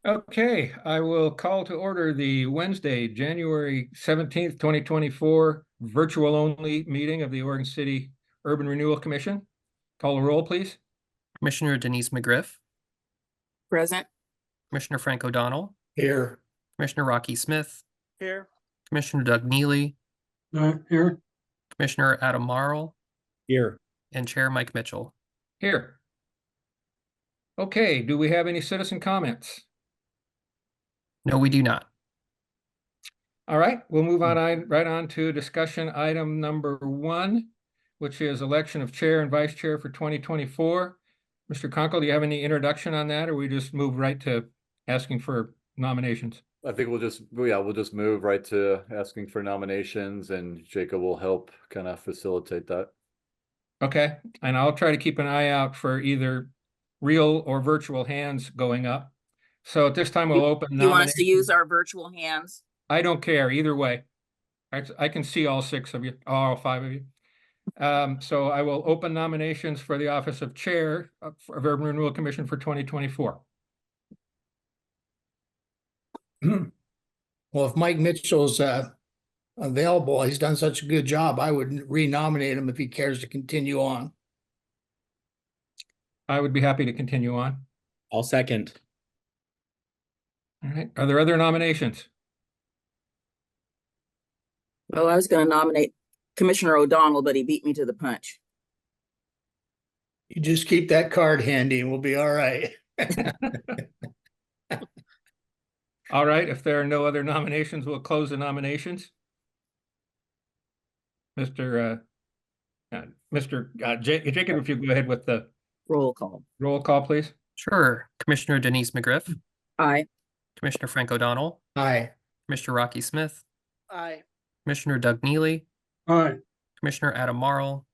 Okay, I will call to order the Wednesday, January 17th, 2024 virtual only meeting of the Oregon City Urban Renewal Commission. Call a roll, please. Commissioner Denise McGriff, Present. Commissioner Frank O'Donnell, Here. Commissioner Rocky Smith, Here. Commissioner Doug Neely, Here. Commissioner Adam Marl, Here. and Chair Mike Mitchell. Here. Okay, do we have any citizen comments? No, we do not. All right, we'll move on right on to discussion item number 1, which is election of chair and vice chair for 2024. Mr. Conkle, do you have any introduction on that, or we just move right to asking for nominations? I think we'll just move right to asking for nominations, and Jacob will help kind of facilitate that. Okay, and I'll try to keep an eye out for either real or virtual hands going up. So at this time, we'll open You want us to nominations. use our virtual hands? I don't care either way. I can see all 6 of you, all 5 of you. So I will open nominations for the office of chair of Urban Renewal Commission for 2024. Well, if Mike Mitchell's available, he's done such a good job, I would renominate him if he cares to continue on. I would be happy to continue on. I'll second. All right, are there other nominations? Well, I was going to nominate Commissioner O'Donnell, but he beat me to the punch. You just keep that card handy and we'll be all right. All right, if there are no other nominations, we'll close the nominations. Jacob, if you go ahead with the Roll call. roll call, please. Sure. Commissioner Denise McGriff, Aye. Commissioner Frank O'Donnell, Aye. Commissioner Rocky Smith, Aye. Commissioner Doug Neely, Aye. Commissioner Adam Marl,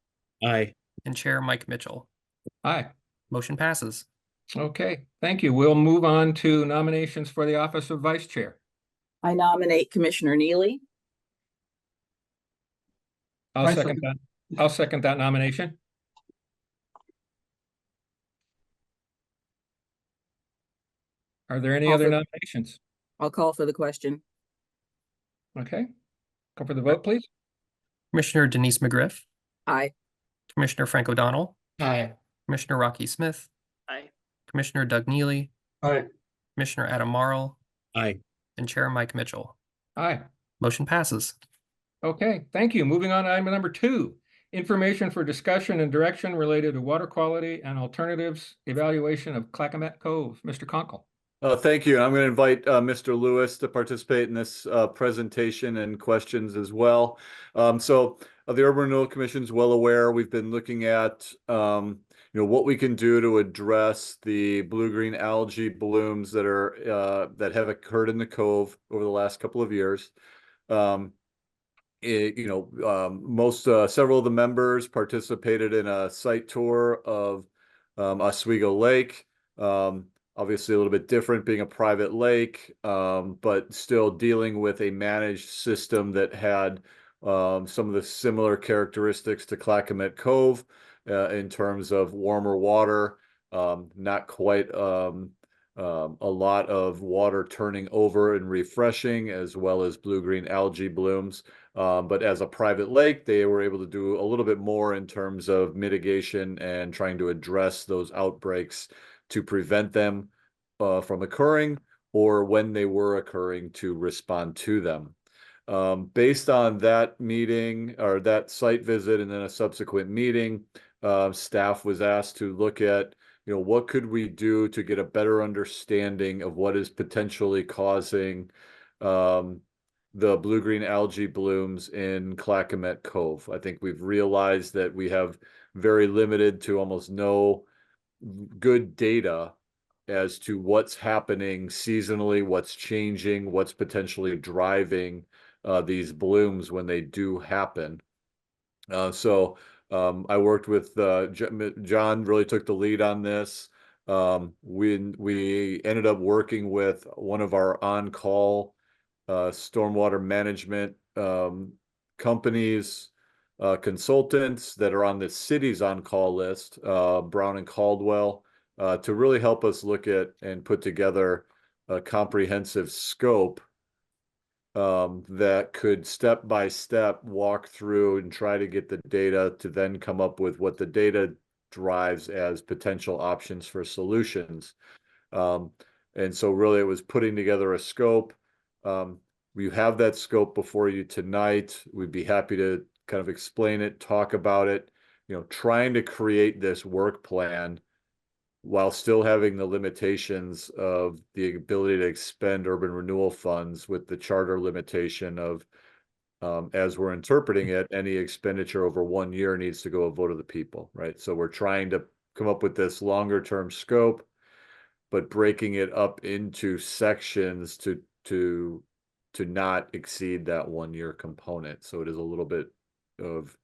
Aye. and Chair Mike Mitchell. Aye. Motion passes. Okay, thank you. We'll move on to nominations for the office of vice chair. I nominate Commissioner Neely. I'll I second that. I'll second that nomination. Are there any other nominations? I'll call for the question. Okay, call for the vote, please. Commissioner Denise McGriff, Aye. Commissioner Frank O'Donnell, Aye. Commissioner Rocky Smith, Aye. Commissioner Doug Neely, Aye. Commissioner Adam Marl, Aye. and Chair Mike Mitchell. Aye. Motion passes. Okay, thank you. Moving on to item number 2, information for discussion and direction related to water quality and alternatives evaluation of Clackamette Cove. Mr. Conkle. Thank you. I'm going to invite Mr. Lewis to participate in this presentation and questions as well. The Urban Renewal Commission is well aware. We've been looking at what we can do to address the blue-green algae blooms that are that have occurred in the Cove over the last couple of years. Several of the members participated in a site tour of Oswego Lake. Obviously a little bit different being a private lake, but still dealing with a managed system that had some of the similar characteristics to Clackamette Cove in terms of warmer water, not quite a lot of water turning over and refreshing, as well as blue-green algae blooms. But as a private lake, they were able to do a little bit more in terms of mitigation and trying to address those outbreaks to prevent them from occurring, or when they were occurring to respond to them. Based on that meeting or that site visit and then a subsequent meeting, staff was asked to look at what could we do to get a better understanding of what is potentially causing the blue-green algae blooms in Clackamette Cove. I think we've realized that we have very limited to almost no good data as to what's happening seasonally, what's changing, what's potentially driving these blooms when they do happen. I worked with John, really took the lead on this. We ended up working with one of our on-call stormwater management companies, consultants that are on the city's on-call list, Brown and Caldwell, to really help us look at and put together a comprehensive scope that could step by step walk through and try to get the data to then come up with what the data drives as potential options for solutions. And so really it was putting together a scope. You have that scope before you tonight. We'd be happy to kind of explain it, talk about it, trying to create this work plan while still having the limitations of the ability to expend urban renewal funds with the charter limitation of, as we're interpreting it, any expenditure over 1 year needs to go a vote of the people, right? So we're trying to come up with this longer term scope, but breaking it up into sections to not exceed that 1 year component. So it is a little bit of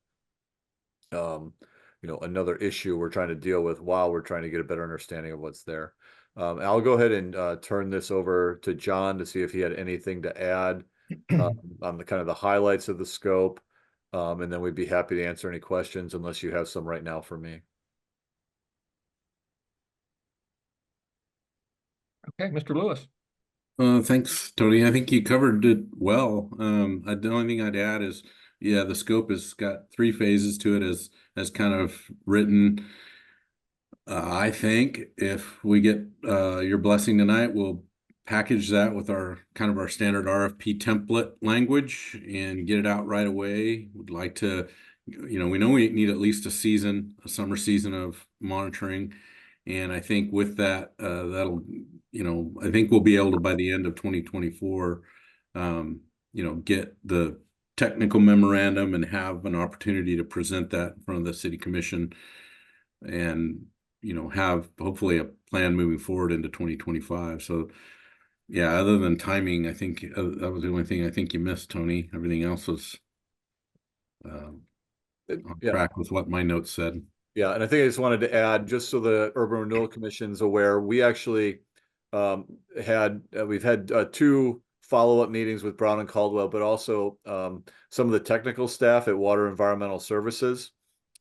another issue we're trying to deal with while we're trying to get a better understanding of what's there. I'll go ahead and turn this over to John to see if he had anything to add on the kind of the highlights of the scope. And then we'd be happy to answer any questions unless you have some right now for me. Okay, Mr. Lewis. Thanks, Tony. I think you covered it well. The only thing I'd add is, yeah, the scope has got 3 phases to it as kind of written. I think if we get your blessing tonight, we'll package that with our kind of our standard RFP template language and get it out right away. Would like to, we know we need at least a summer season of monitoring. And I think with that, that'll, I think we'll be able to, by the end of 2024, get the technical memorandum and have an opportunity to present that in front of the city commission and, have hopefully a plan moving forward into 2025. So yeah, other than timing, I think that was the only thing I think you missed, Tony. Everything else was on track with what my notes said. Yeah, and I think I just wanted to add, just so the Urban Renewal Commission's aware, we actually we've had 2 follow-up meetings with Brown and Caldwell, but also some of the technical staff at Water Environmental Services.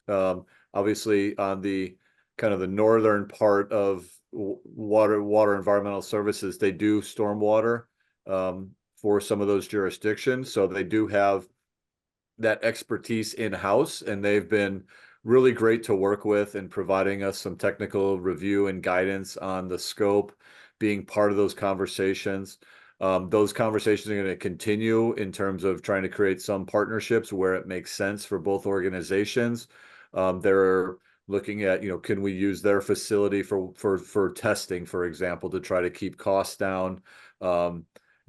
Obviously, on the kind of the northern part of Water Environmental Services, they do stormwater for some of those jurisdictions, so they do have that expertise in-house, and they've been really great to work with in providing us some technical review and guidance on the scope, being part of those conversations. Those conversations are going to continue in terms of trying to create some partnerships where it makes sense for both organizations. They're looking at, can we use their facility for testing, for example, to try to keep costs down.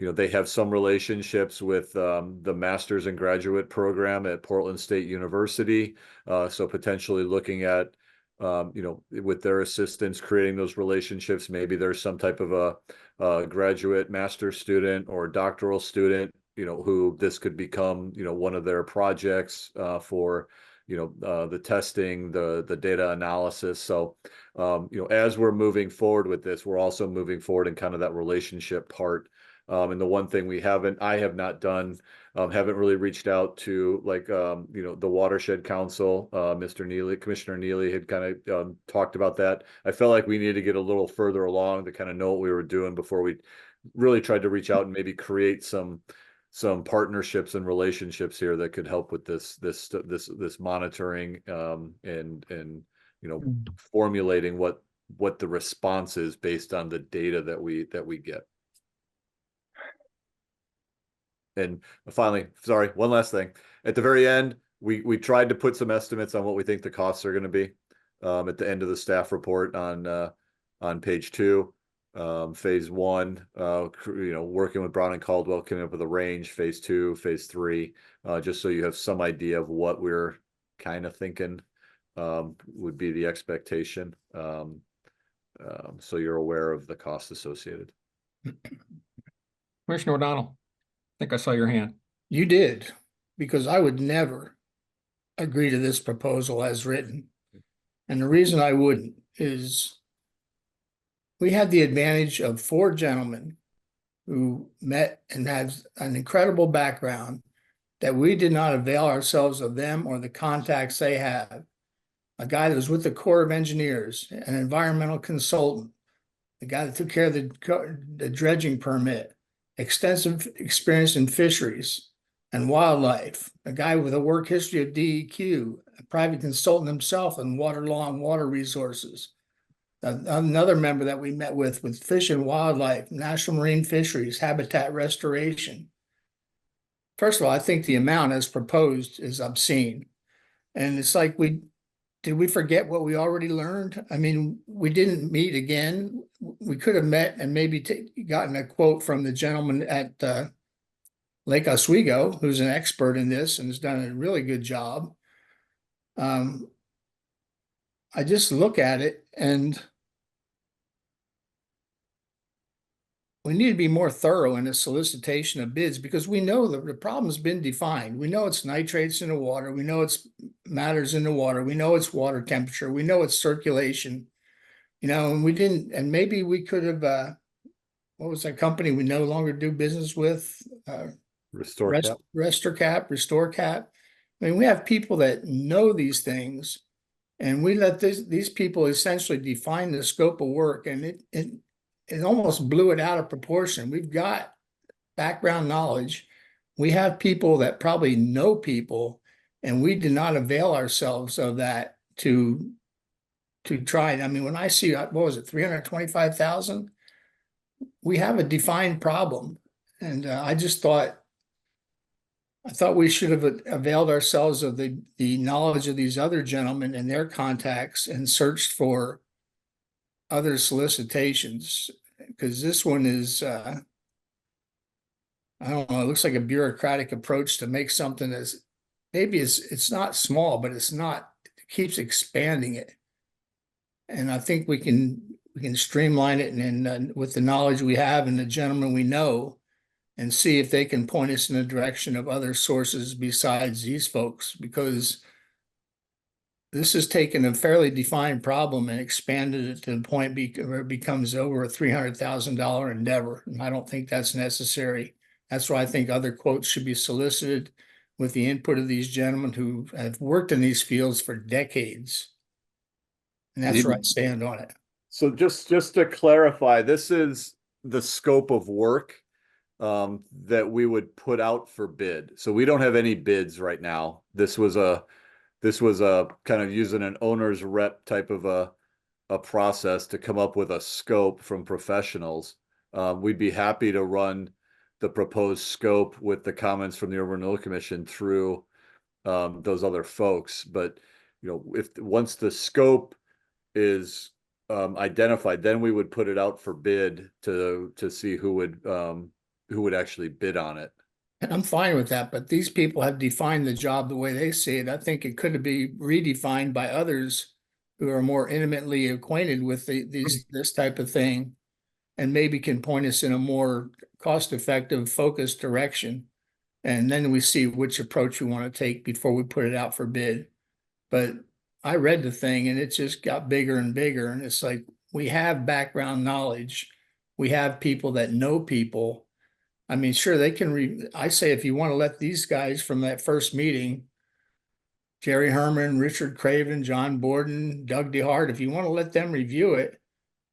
They have some relationships with the master's and graduate program at Portland State University. So potentially looking at, with their assistance, creating those relationships. Maybe there's some type of a graduate master's student or doctoral student, who this could become, one of their projects for, the testing, the data analysis. So, as we're moving forward with this, we're also moving forward in kind of that relationship part. And the one thing I have not done, haven't really reached out to, like, the Watershed Council. Commissioner Neely had kind of talked about that. I felt like we needed to get a little further along to kind of know what we were doing before we really tried to reach out and maybe create some partnerships and relationships here that could help with this monitoring and formulating what the response is based on the data that we get. And finally, sorry, one last thing. At the very end, we tried to put some estimates on what we think the costs are going to be at the end of the staff report on page 2. Phase 1, working with Brown and Caldwell, coming up with a range. Phase 2, phase 3, just so you have some idea of what we're kind of thinking would be the expectation. So you're aware of the costs associated. Commissioner O'Donnell, I think I saw your hand. You did, because I would never agree to this proposal as written. And the reason I wouldn't is we had the advantage of 4 gentlemen who met and have an incredible background that we did not avail ourselves of them or the contacts they have. A guy that was with the Corps of Engineers, an environmental consultant, the guy that took care of the dredging permit, extensive experience in fisheries and wildlife, a guy with a work history of DEQ, a private consultant himself in water law and water resources. Another member that we met with fish and wildlife, national marine fisheries, habitat restoration. First of all, I think the amount as proposed is obscene. And it's like did we forget what we already learned? I mean, we didn't meet again. We could have met and maybe gotten a quote from the gentleman at Lake Oswego, who's an expert in this and has done a really good job. I just look at it and we need to be more thorough in the solicitation of bids because we know that the problem's been defined. We know it's nitrates in the water. We know it's matters in the water. We know it's water temperature. We know it's circulation, and we didn't, and maybe we could have, what was that company we no longer do business with? Restore cap. Restore Cap. I mean, we have people that know these things and we let these people essentially define the scope of work, and it almost blew it out of proportion. We've got background knowledge. We have people that probably know people, and we did not avail ourselves of that to try it. I mean, when I see, what was it, 325,000? We have a defined problem. And I thought we should have availed ourselves of the knowledge of these other gentlemen and their contacts and searched for other solicitations, because this one is, I don't know, it looks like a bureaucratic approach to make something that's, maybe it's not small, but it keeps expanding it. And I think we can streamline it and with the knowledge we have and the gentlemen we know, and see if they can point us in the direction of other sources besides these folks, because this has taken a fairly defined problem and expanded it to the point where it becomes over a $300,000 endeavor. And I don't think that's necessary. That's why I think other quotes should be solicited with the input of these gentlemen who have worked in these fields for decades. And that's where I stand on it. So just to clarify, this is the scope of work that we would put out for bid. So we don't have any bids right now. This was a kind of using an owner's rep type of a process to come up with a scope from professionals. We'd be happy to run the proposed scope with the comments from the Urban Renewal Commission through those other folks. But if once the scope is identified, then we would put it out for bid to see who would actually bid on it. And I'm fine with that, but these people have defined the job the way they see it. I think it could be redefined by others who are more intimately acquainted with this type of thing, and maybe can point us in a more cost-effective, focused direction. And then we see which approach we want to take before we put it out for bid. But I read the thing and it just got bigger and bigger. And it's like, we have background knowledge. We have people that know people. I mean, sure, they can I say, if you want to let these guys from that first meeting, Jerry Herman, Richard Craven, John Borden, Doug DeHart, if you want to let them review it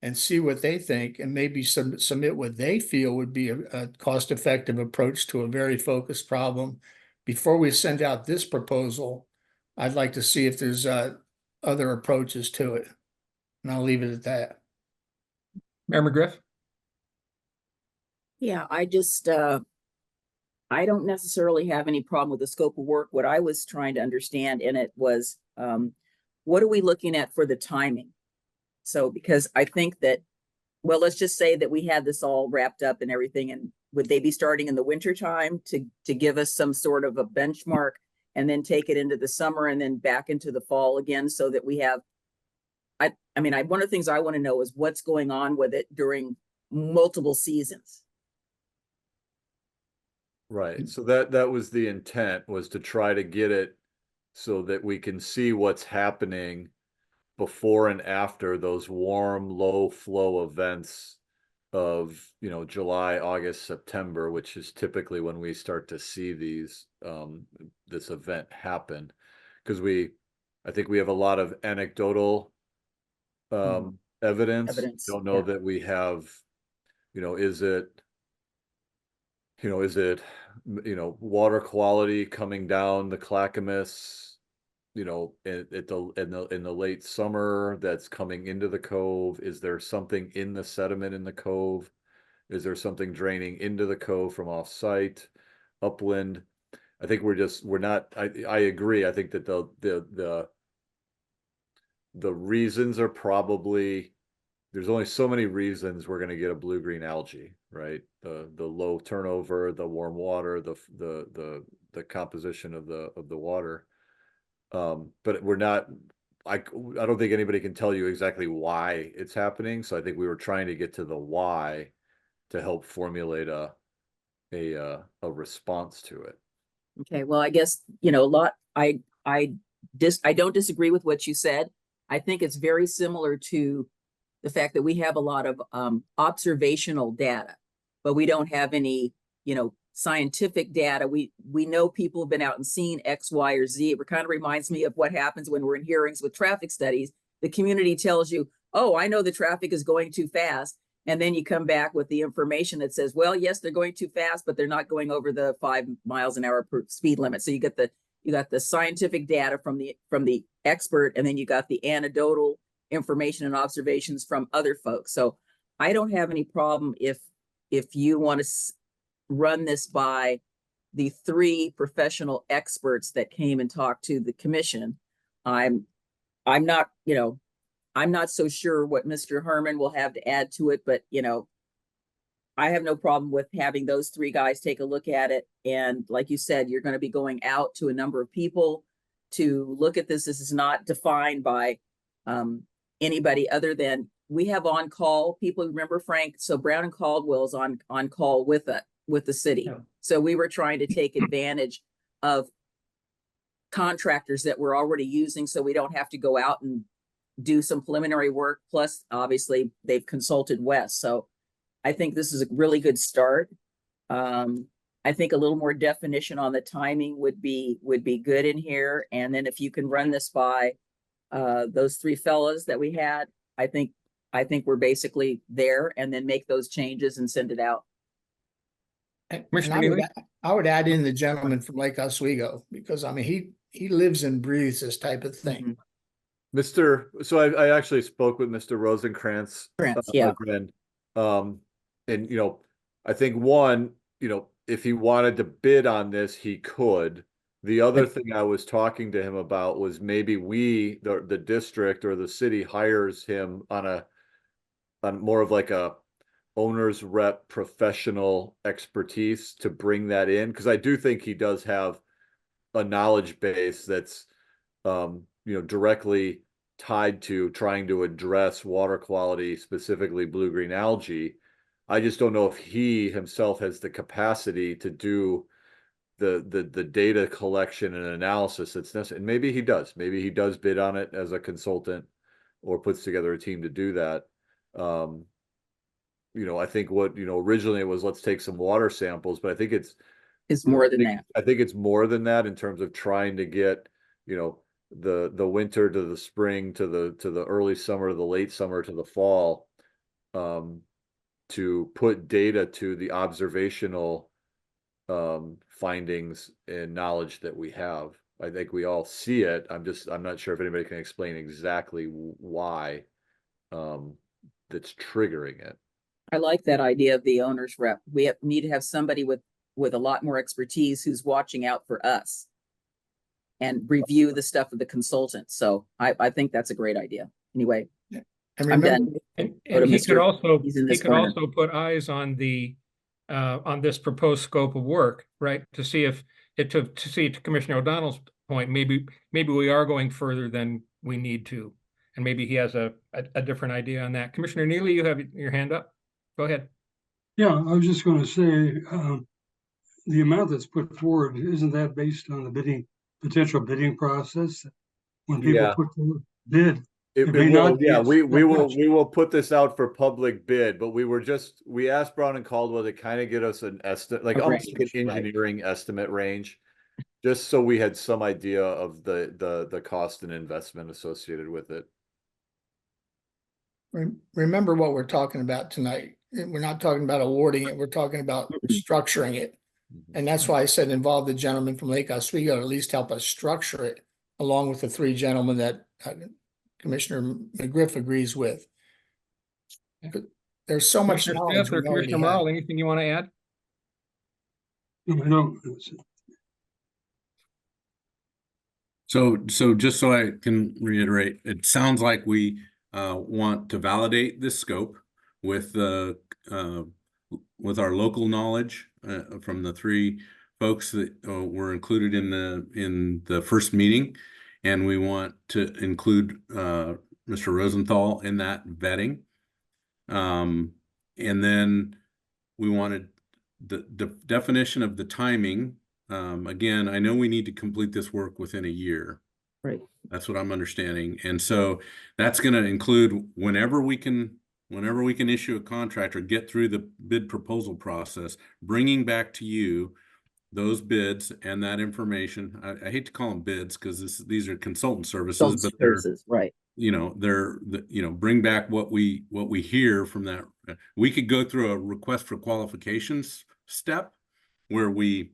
and see what they think, and maybe submit what they feel would be a cost-effective approach to a very focused problem, before we send out this proposal, I'd like to see if there's other approaches to it. And I'll leave it at that. Mayor McGriff? Yeah, I don't necessarily have any problem with the scope of work. What I was trying to understand in it was, what are we looking at for the timing? So, because I think that, well, let's just say that we had this all wrapped up and everything, and would they be starting in the winter time to give us some sort of a benchmark, and then take it into the summer and then back into the fall again, so that we have, I mean, one of the things I want to know is what's going on with it during multiple seasons. Right. So that was the intent, was to try to get it so that we can see what's happening before and after those warm, low flow events of, July, August, September, which is typically when we start to see these, this event happen. Because I think we have a lot of anecdotal evidence. Evidence, Don't know yeah. that we have, is it, water quality coming down the Clackamette, in the late summer that's coming into the Cove? Is there something in the sediment in the Cove? Is there something draining into the Cove from off-site, upland? I think we're not, I agree. I think that the reasons are probably, there's only so many reasons we're going to get a blue-green algae, right? The low turnover, the warm water, the composition of the water. But we're not, I don't think anybody can tell you exactly why it's happening. So I think we were trying to get to the why to help formulate a response to it. Okay, well, I guess, I don't disagree with what you said. I think it's very similar to the fact that we have a lot of observational data, but we don't have any, scientific data. We know people have been out and seen X, Y, or Z. It kind of reminds me of what happens when we're in hearings with traffic studies. The community tells you, oh, I know the traffic is going too fast. And then you come back with the information that says, well, yes, they're going too fast, but they're not going over the 5 miles an hour per speed limit. So you got the scientific data from the expert, and then you got the anecdotal information and observations from other folks. So I don't have any problem if you want to run this by the 3 professional experts that came and talked to the commission. I'm not, I'm not so sure what Mr. Herman will have to add to it, but I have no problem with having those 3 guys take a look at it. And like you said, you're going to be going out to a number of people to look at this. This is not defined by anybody other than, we have on-call people. Remember, Frank? So Brown and Caldwell's on call with the city. Yeah. So we were trying to take advantage of contractors that we're already using, so we don't have to go out and do some preliminary work. Plus, obviously, they've consulted Wes. So I think this is a really good start. I think a little more definition on the timing would be good in here. And then if you can run this by those 3 fellows that we had, I think we're basically there, and then make those changes and send it out. And Commissioner Neely? I would add in the gentleman from Lake Oswego, because I mean, he lives and breathes this type of thing. So I actually spoke with Mr. Rosenkrantz, Yeah. Gren. And I think one, if he wanted to bid on this, he could. The other thing I was talking to him about was maybe the district or the city hires him on more of like a owner's rep professional expertise to bring that in. Cause I do think he does have a knowledge base that's, directly tied to trying to address water quality, specifically blue-green algae. I just don't know if he himself has the capacity to do the data collection and analysis that's necessary. And maybe he does. Maybe he does bid on it as a consultant or puts together a team to do that. I think originally it was, let's take some water samples, but I think it's More than that. I think it's more than that in terms of trying to get, the winter to the spring to the early summer to the late summer to the fall, to put data to the observational findings and knowledge that we have. I think we all see it. I'm not sure if anybody can explain exactly why that's triggering it. I like that idea of the owner's rep. We need to have somebody with a lot more expertise who's watching out for us and review the stuff of the consultant. So I think that's a great idea. Anyway, And I'm remember, done. And Go to he could Mr. also, He's in he this could corner. also put eyes on on this proposed scope of work, right? To see to see, to Commissioner O'Donnell's point, maybe we are going further than we need to. And maybe he has a different idea on that. Commissioner Neely, you have your hand up. Go ahead. Yeah, I was just going to say, the amount that's put forward, isn't that based on the potential bidding process? When people Yeah. put the bid, It may will, not be yeah, we that will much. we will put this out for public bid, but we asked Brown and Caldwell to kind of get us an estimate, like A almost like an range, right. engineering estimate range, just so we had some idea of the cost and investment associated with it. remember what we're talking about tonight. We're not talking about awarding it, we're talking about structuring it. And that's why I said involve the gentleman from Lake Oswego, to at least help us structure it, along with the three gentlemen that Commissioner McGriff agrees with. There's so much Commissioner knowledge Smith or we already Commissioner have. Marl, anything you want to add? No, I don't. So just so I can reiterate, it sounds like we want to validate this scope with the with our local knowledge from the three folks that were included in the first meeting, and we want to include Mr. Rosenthal in that vetting, and then we wanted the definition of the timing. Again, I know we need to complete this work within a year. Right. That's what I'm understanding. And so that's going to include whenever we can issue a contract or get through the bid proposal process, bringing back to you those bids and that information. I hate to call them bids because these are consultant services, but they're, Right. bring back what we hear from that. We could go through a request for qualifications step where we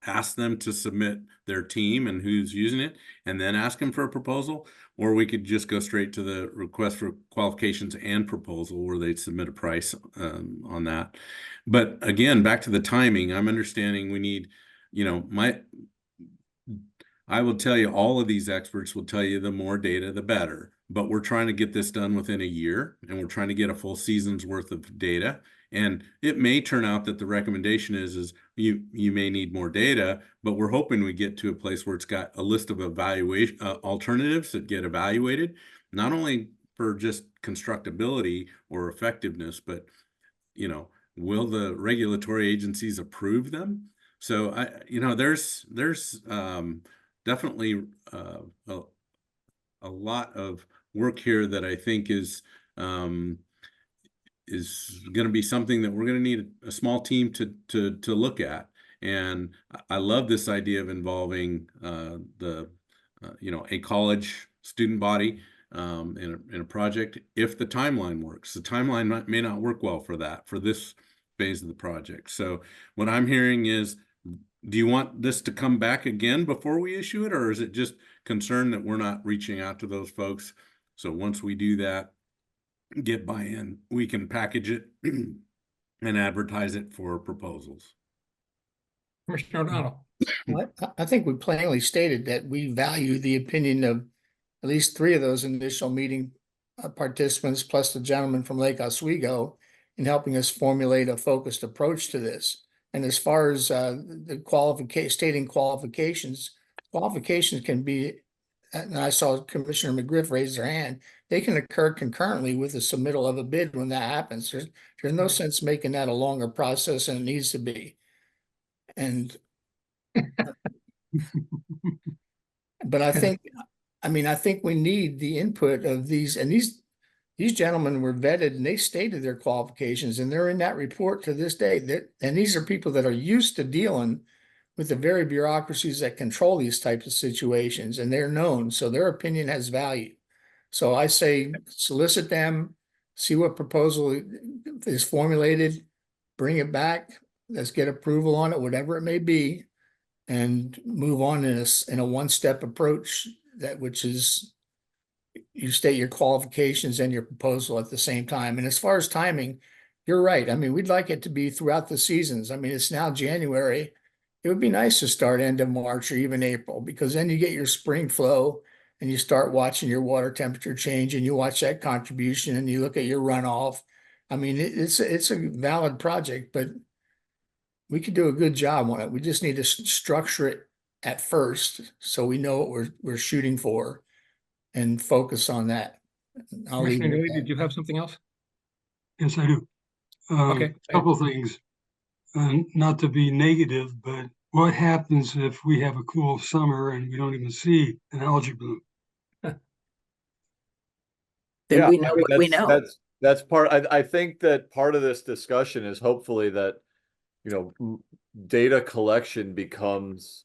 ask them to submit their team and who's using it, and then ask them for a proposal, or we could just go straight to the request for qualifications and proposal where they'd submit a price on that. But again, back to the timing, I'm understanding we need, I will tell you, all of these experts will tell you the more data, the better. But we're trying to get this done within a year, and we're trying to get a full season's worth of data. And it may turn out that the recommendation is you may need more data, but we're hoping we get to a place where it's got a list of evaluation alternatives that get evaluated, not only for just constructability or effectiveness, but will the regulatory agencies approve them? So there's definitely a lot of work here that I think is going to be something that we're going to need a small team to look at. And I love this idea of involving a college student body in a project if the timeline works. The timeline may not work well for this phase of the project. So what I'm hearing is, do you want this to come back again before we issue it, or is it just concern that we're not reaching out to those folks? So once we do that, get buy-in, we can package it and advertise it for proposals. Commissioner O'Donnell. I think we plainly stated that we value the opinion of at least three of those initial meeting participants, plus the gentleman from Lake Oswego, in helping us formulate a focused approach to this. And as far as the stating qualifications can be, and I saw Commissioner McGriff raise their hand, they can occur concurrently with the submittal of a bid when that happens. There's no sense making that a longer process than it needs to be. And but I think we need the input of these, and these gentlemen were vetted and they stated their qualifications, and they're in that report to this day. And these are people that are used to dealing with the very bureaucracies that control these types of situations, and they're known, so their opinion has value. So I say solicit them, see what proposal is formulated, bring it back, let's get approval on it, whatever it may be, and move on in a one-step approach, which is you state your qualifications and your proposal at the same time. And as far as timing, you're right. I mean, we'd like it to be throughout the seasons. I mean, it's now January. It would be nice to start end of March or even April, because then you get your spring flow and you start watching your water temperature change, and you watch that contribution and you look at your runoff. I mean, it's a valid project, but we could do a good job on it. We just need to structure it at first so we know what we're shooting for and focus on that. Commissioner Neely, did you have something else? Yes, I do. Okay. Couple things. Not to be negative, but what happens if we have a cool summer and we don't even see an algae bloom? Then we know what we know. That's part. I think that part of this discussion is hopefully that data collection becomes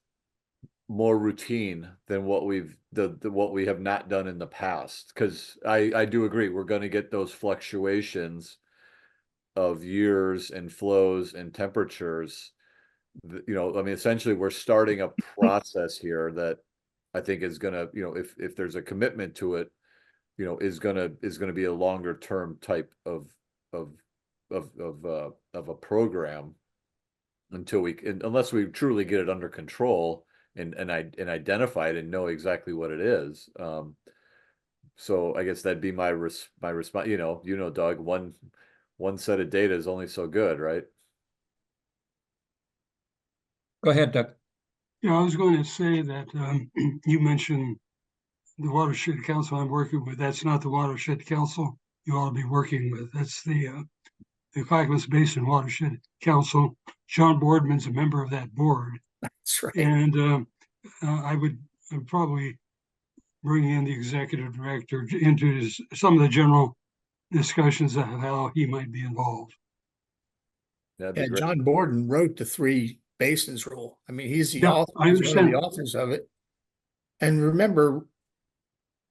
more routine than what what we have not done in the past. Because I do agree, we're going to get those fluctuations of years and flows and temperatures. You know, I mean, essentially, we're starting a process here that I think is gonna, you know, if there's a commitment to it, you know, is gonna be a longer term type of of a program until unless we truly get it under control and identify it and know exactly what it is. So I guess that'd be my response. You know, Doug, one set of data is only so good, right? Go ahead, Doug. Yeah, I was going to say that you mentioned the watershed council I'm working with. That's not the watershed council you ought to be working with. That's the Clackamette Basin Watershed Council. John Boardman's a member of that board. That's right. And I would probably bring in the executive director into some of the general discussions of how he might be involved. That'd be Yeah, great. John Borden wrote the three basins rule. I mean, he's the Yeah, author, I he's one of the understand. authors of it. And remember,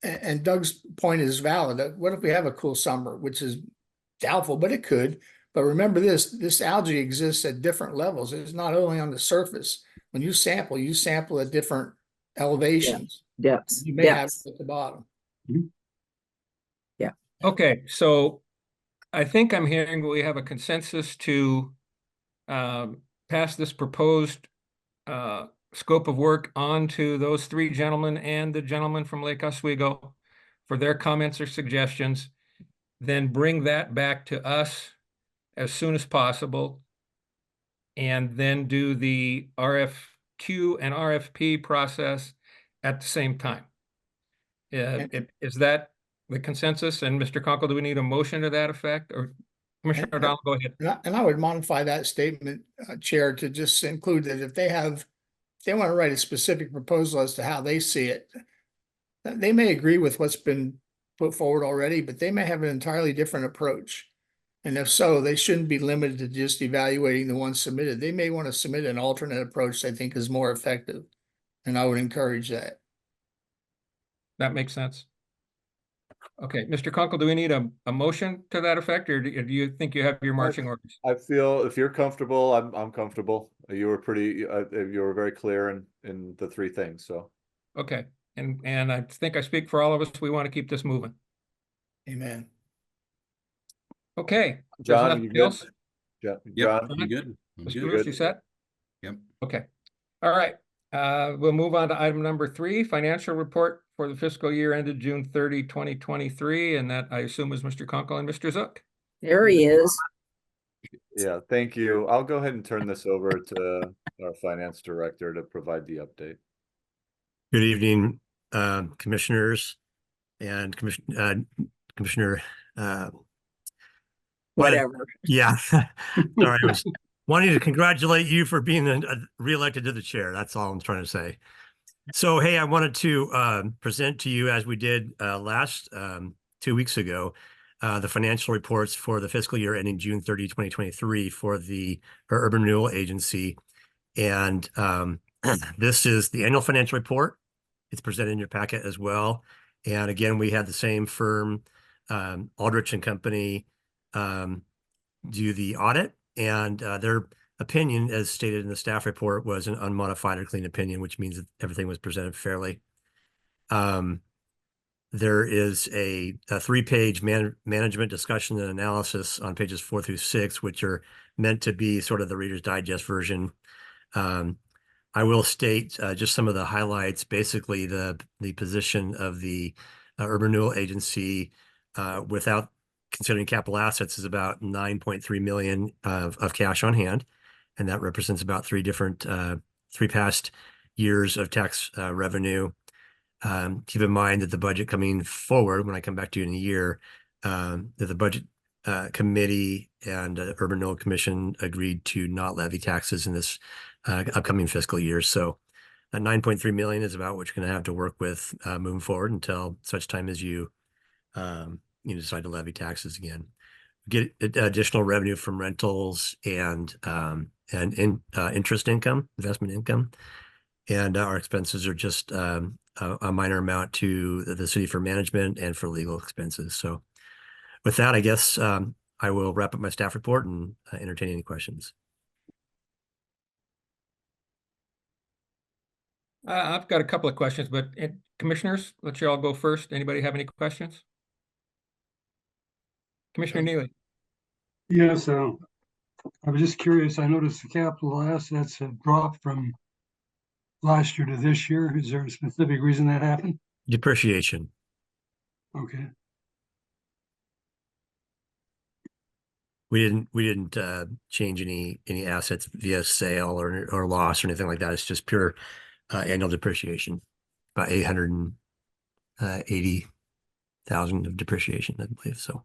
and Doug's point is valid. What if we have a cool summer, which is doubtful, but it could. But remember this algae exists at different levels. It's not only on the surface. When you sample at different elevations. Depths. You may have Depths. it at the bottom. Okay, so I think I'm hearing we have a consensus to pass this proposed scope of work on to those three gentlemen and the gentleman from Lake Oswego for their comments or suggestions, then bring that back to us as soon as possible, and then do the RFQ and RFP process at the same time. Is that the consensus? And Mr. Conkle, do we need a motion to that effect? Or Commissioner O'Donnell, go ahead. And I would modify that statement, Chair, to just include that if they want to write a specific proposal as to how they see it, they may agree with what's been put forward already, but they may have an entirely different approach. And if so, they shouldn't be limited to just evaluating the one submitted. They may want to submit an alternate approach they think is more effective. And I would encourage that. That makes sense. Okay, Mr. Conkle, do we need a motion to that effect, or do you think you have your marching orders? I feel if you're comfortable, I'm comfortable. You were you were very clear in the three things, so. Okay, and I think I speak for all of us. We want to keep this moving. Amen. Okay. there's John, nothing you good? else? Yep, John, I'm good. I'm Mr. good. Lewis, you set? Yep. Okay. All right. We'll move on to item number 3, financial report for the fiscal year ended June 30, 2023. And that I assume is Mr. Conkle and Mr. Zook. There he is. yeah, thank you. I'll go ahead and turn this over to our finance director to provide the update. Good evening, commissioners and Commissioner. Whatever. Yeah, sorry, I was wanting to congratulate you for being reelected to the chair. That's all I'm trying to say. So, hey, I wanted to present to you, as we did last 2 weeks ago, the financial reports for the fiscal year ending June 30, 2023 for the Urban Renewal Agency. And this is the annual financial report. It's presented in your packet as well. And again, we had the same firm, Aldrich and Company, do the audit, and their opinion, as stated in the staff report, was an unmodified or clean opinion, which means that everything was presented fairly. There is a 3-page management discussion and analysis on pages 4 through 6, which are meant to be sort of the Reader's Digest version. I will state just some of the highlights. Basically, the position of the Urban Renewal Agency without considering capital assets is about 9.3 million of cash on hand, and that represents about 3 past years of tax revenue. Keep in mind that the budget coming forward, when I come back to you in a year, that the budget committee and Urban Renewal Commission agreed to not levy taxes in this upcoming fiscal year. So 9.3 million is about what you're going to have to work with moving forward until such time as you decide to levy taxes again. Get additional revenue from rentals and interest income, investment income. And our expenses are just a minor amount to the city for management and for legal expenses. So with that, I guess I will wrap up my staff report and entertain any questions. I've got a couple of questions, but commissioners, let you all go first. Anybody have any questions? Commissioner Neely. Yes, I was just curious. I noticed the capital assets have dropped from last year to this year. Is there a specific reason that happened? Depreciation. Okay. We didn't change any assets via sale or loss or anything like that. It's just pure annual depreciation, about 880,000 of depreciation, I believe. So,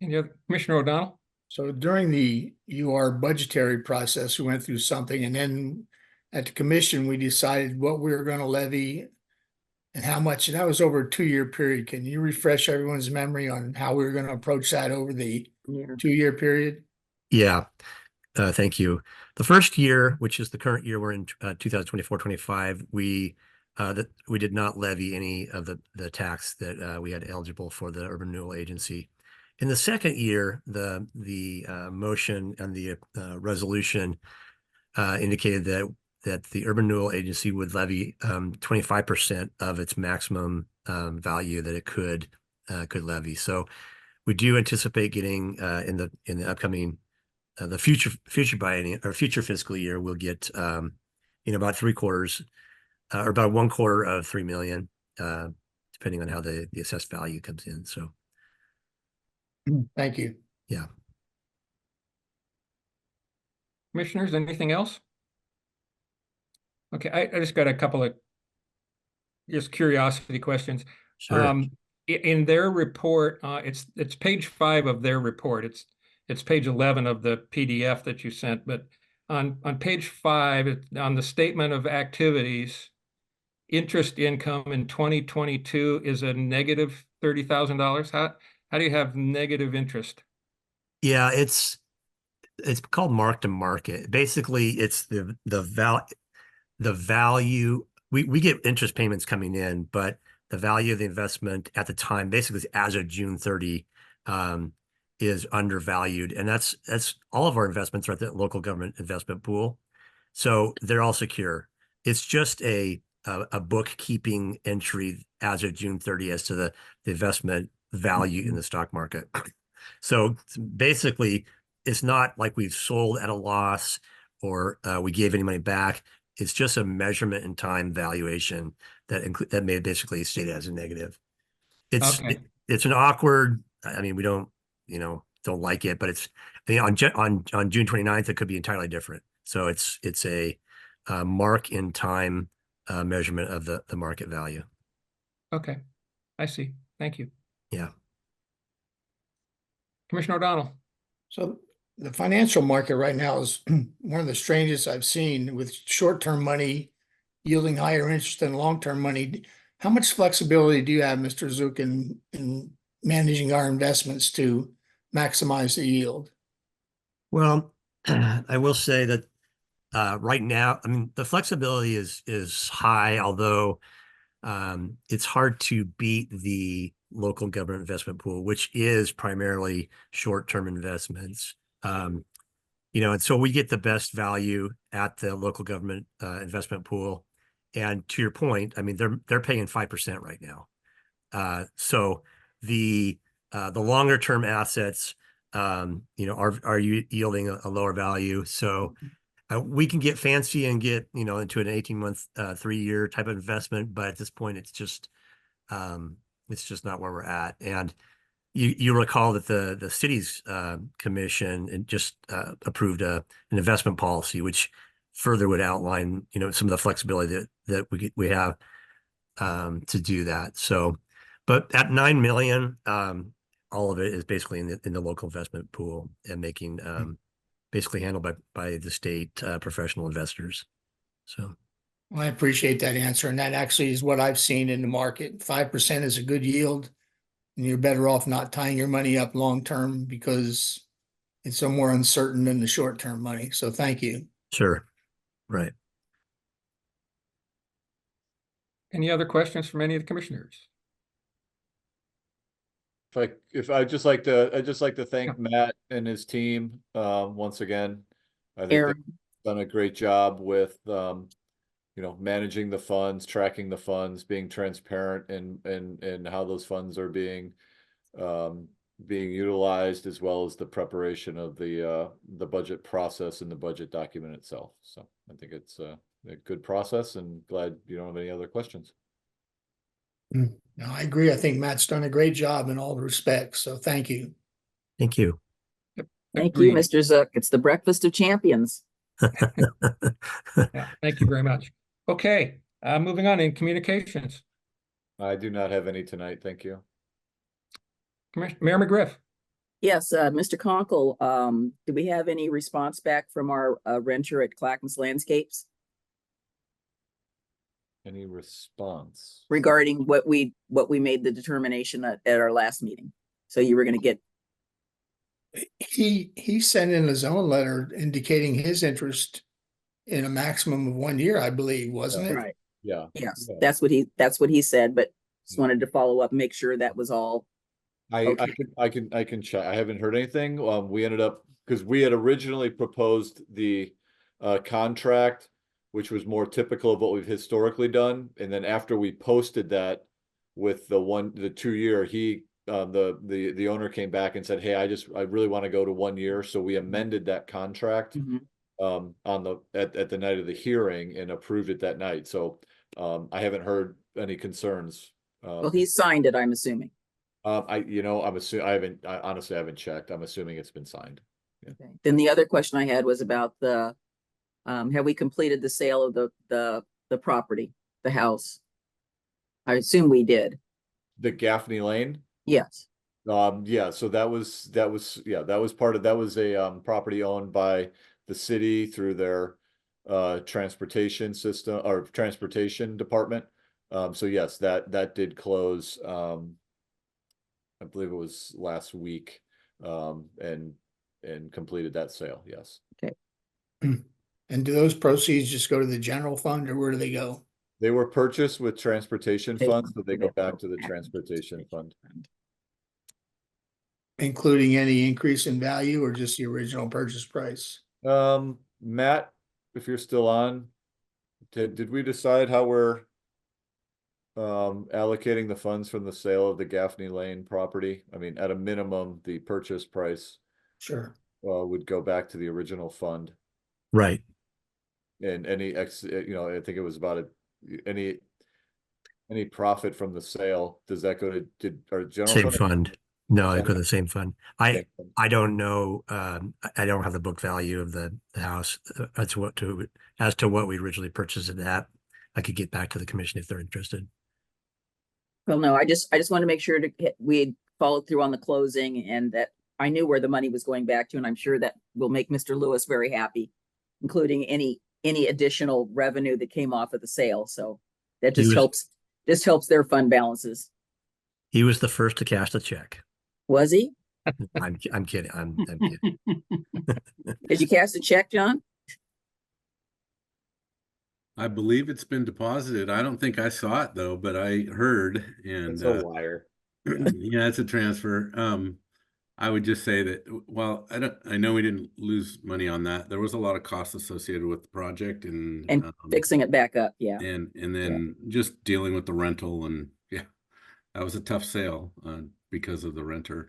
Any other, Commissioner O'Donnell? So during the UR budgetary process, we went through something, and then at the commission, we decided what we were going to levy and how much, and that was over a 2-year period. Can you refresh everyone's memory on how we were going to approach that over the Yeah. 2-year period? yeah, thank you. The first year, which is the current year, we're in 2024-25, we did not levy any of the tax that we had eligible for the Urban Renewal Agency. In the second year, the motion and the resolution indicated that the Urban Renewal Agency would levy 25% of its maximum value that it could levy. So we do anticipate getting in the upcoming the future biennium or future fiscal year, we'll get about 3/4 or about 1/4 of $3 million, depending on how the assessed value comes in. So. Thank you. Yeah. Commissioners, anything else? Okay, I just got a couple of just curiosity questions. Sure. In their report, it's page 5 of their report. It's page 11 of the PDF that you sent, but on page 5, on the statement of activities, interest income in 2022 is a negative $30,000. How do you have negative interest? Yeah, it's called mark to market. Basically, it's the value. We get interest payments coming in, but the value of the investment at the time, basically as of June 30, is undervalued, and that's all of our investments are at the local government investment pool, so they're all secure. It's just a bookkeeping entry as of June 30 as to the investment value in the stock market. So basically, it's not like we've sold at a loss or we gave any money back. It's just a measurement in time valuation that may basically state as a negative. It's an awkward. I mean, we don't like it, but it's on June 29th it could be entirely different. So it's a mark in time measurement of the market value. Okay, I see. Thank you. Yeah. Commissioner O'Donnell. So the financial market right now is one of the strangest I've seen, with short-term money yielding higher interest than long-term money. How much flexibility do you have, Mr. Zook, in managing our investments to maximize the yield? Well, I will say that right now, I mean, the flexibility is high, although it's hard to beat the local government investment pool, which is primarily short-term investments. And so we get the best value at the local government investment pool. And to your point, I mean, they're paying 5% right now. So the longer term assets, are yielding a lower value. So we can get fancy and get into an 18-month, 3-year type of investment, but at this point, it's just not where we're at. And you recall that the city's commission just approved an investment policy, which further would outline some of the flexibility that we have to do that. So, but at $9 million, all of it is basically in the local investment pool and making basically handled by the state professional investors. So. Well, I appreciate that answer. And that actually is what I've seen in the market. 5% is a good yield, and you're better off not tying your money up long-term because it's so more uncertain than the short-term money. So thank you. Sure. Right. Any other questions from any of the commissioners? I'd just like to thank Matt and his team, once again. I think they've Aaron, done a great job with, managing the funds, tracking the funds, being transparent and how those funds are being utilized, as well as the preparation of the budget process and the budget document itself. So I think it's a good process, and glad you don't have any other questions. No, I agree. I think Matt's done a great job in all respects. So thank you. Thank you. thank you, Agreed. Mr. Zook. It's the breakfast of champions. Yeah, thank you very much. Okay, moving on in communications. I do not have any tonight. Thank you. Mayor McGriff. Yes, Mr. Conkle, do we have any response back from our renter at Clackamette Landscapes Any response? regarding what we made the determination at our last meeting? So you were going to get, He sent in his own letter indicating his interest in a maximum of 1 year, I believe, wasn't it? right, Yeah. yes, Yeah. that's what he said, but just wanted to follow up, make sure that was all. Okay. I can check. I haven't heard anything. We ended up, because we had originally proposed the contract, which was more typical of what we've historically done. And then after we posted that with the 2 year, the owner came back and said, hey, I really want to go to 1 year. So we amended that contract Mhm. at the night of the hearing and approved it that night. So I haven't heard any concerns. Well, he signed it, I'm assuming. I'm assuming, I honestly haven't checked. I'm assuming it's been signed. Okay. Then the other question I had was about have we completed the sale of the property, the house? I assume we did. The Gaffney Lane? Yes. Yeah, so that was a property owned by the city through their transportation system or transportation department. So yes, that did close. I believe it was last week, and completed that sale. Yes. Okay. And do those proceeds just go to the general fund, or where do they go? They were purchased with transportation They- funds, but they go back to the back to transportation fund. Including any increase in value or just the original purchase price? Matt, if you're still on, did we decide how we're allocating the funds from the sale of the Gaffney Lane property? I mean, at a minimum, the purchase price Sure. would go back to the original fund, Right. and any I think it was about any profit from the sale, does that go to our general Same fund? fund. No, I Same go to the same fund. I don't know. I don't have the book value of the house as to what we originally purchased it at. I could get back to the commission if they're interested. Well, no, I just want to make sure we had followed through on the closing and that I knew where the money was going back to, and I'm sure that will make Mr. Lewis very happy, including any additional revenue that came off of the sale. So that just helps their fund balances. He was the first to cash the check. Was he? I'm kidding. I'm kidding. Did you cash the check, John? I believe it's been deposited. I don't think I saw it though, but I heard, and It's a wire. yeah, it's a transfer. I would just say that, well, I know we didn't lose money on that. There was a lot of costs associated with the project and Fixing it back up. Yeah. and then just dealing with the rental, and yeah, that was a tough sale because of the renter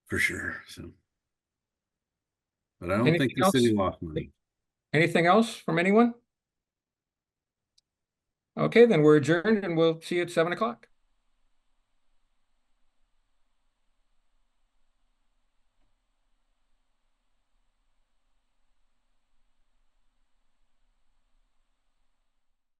for sure. So, but I don't think Anything the city else? lost money. Anything else from anyone? Okay, then we're adjourned and we'll see you at 7 o'clock.